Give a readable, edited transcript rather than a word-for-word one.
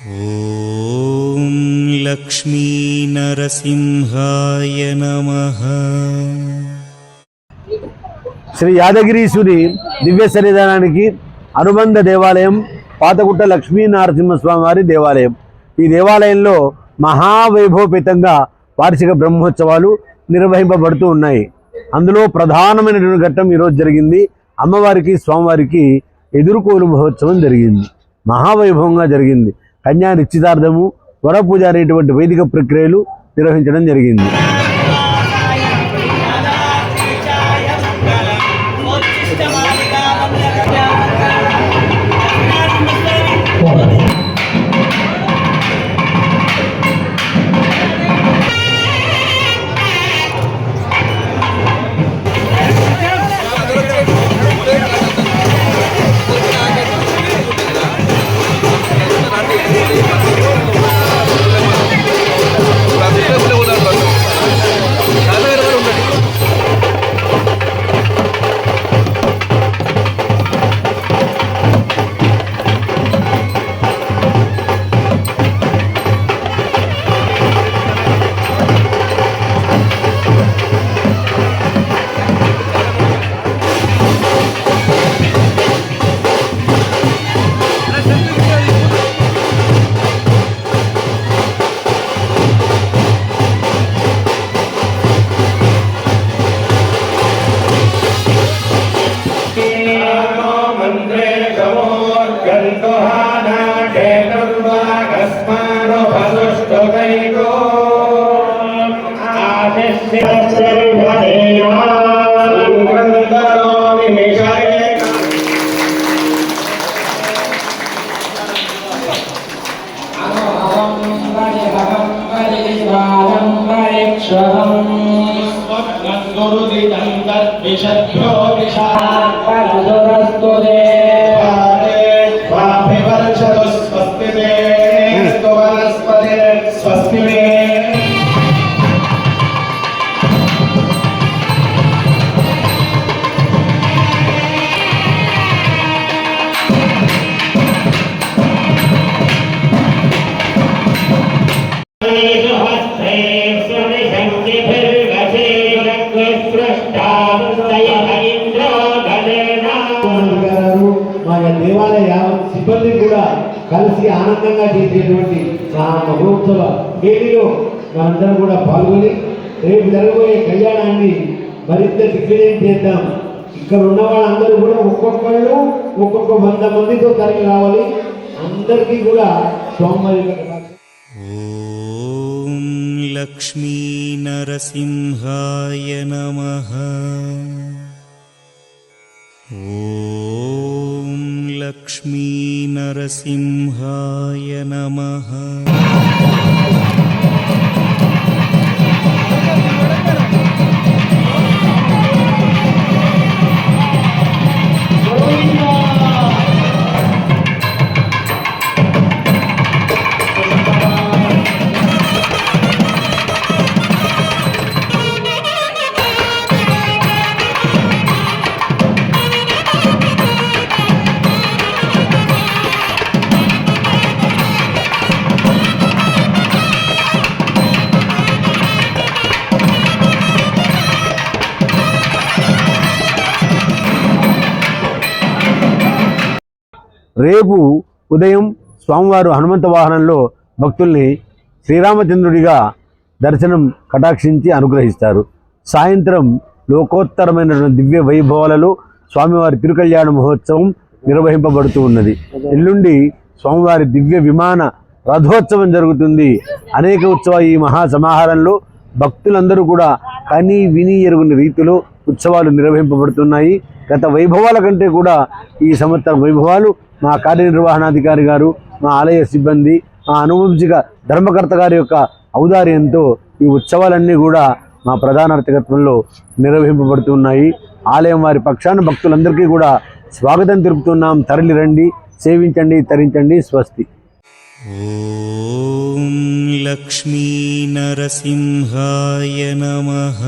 ఓం లక్ష్మీ నరసింహాయ నమః. శ్రీ యాదగిరీశ్వరి దివ్య సన్నిధానానికి అనుబంధ దేవాలయం పాతగుట్ట లక్ష్మీ నరసింహస్వామి వారి దేవాలయం. ఈ దేవాలయంలో మహావైభవపేతంగా వార్షిక బ్రహ్మోత్సవాలు నిర్వహింపబడుతూ ఉన్నాయి. అందులో ప్రధానమైనటువంటి ఘట్టం ఈరోజు జరిగింది. అమ్మవారికి స్వామివారికి ఎదుర్కోలు మహోత్సవం జరిగింది. మహావైభవంగా జరిగింది. కన్యా నిశ్చితార్థము, వరపూజ అనేటువంటి వైదిక ప్రక్రియలు నిర్వహించడం జరిగింది. దేవాలయ సిబ్బంది కూడా కలిసి ఆనందంగా చేసేటువంటి మహోత్సవ వేదిలో మనందరం కూడా పాల్గొని రేపు జరగబోయే కళ్యాణాన్ని మరింత దిగ్విజయం చేద్దాం. ఇక్కడ ఉన్న వాళ్ళందరూ కూడా ఒక్కొక్కళ్ళు ఒక్కొక్క 100 మందితో తరలి రావాలి. అందరికీ కూడా స్వామివారి ఓం లక్ష్మీ నరసింహాయ నమః. ఓం లక్ష్మీ నరసింహాయ నమః. రేపు ఉదయం స్వామివారు హనుమంత వాహనంలో భక్తుల్ని శ్రీరామచంద్రుడిగా దర్శనం కటాక్షించి అనుగ్రహిస్తారు. సాయంత్రం లోకోత్తరమైనటువంటి దివ్య వైభవాలలో స్వామివారి తిరుకళ్యాణ మహోత్సవం నిర్వహింపబడుతూ ఉన్నది. ఎల్లుండి స్వామివారి దివ్య విమాన రథోత్సవం జరుగుతుంది. అనేక ఈ మహాసమాహారంలో భక్తులందరూ కూడా కని విని ఎరుగుని రీతిలో ఉత్సవాలు నిర్వహింపబడుతున్నాయి. గత వైభవాల కంటే కూడా ఈ సంవత్సరం వైభవాలు మా కార్యనిర్వహణాధికారి గారు, మా ఆలయ సిబ్బంది, మా అనువంశిక ధర్మకర్త గారి యొక్క ఔదార్యంతో ఈ ఉత్సవాలన్నీ కూడా మా ప్రధాన అర్చకత్వంలో నిర్వహింపబడుతున్నాయి. ఆలయం వారి పక్షాన భక్తులందరికీ కూడా స్వాగతం తెలుపుతున్నాం. తరలి రండి, సేవించండి, తరించండి. స్వస్తి. ఓం లక్ష్మీ నరసింహాయ నమః.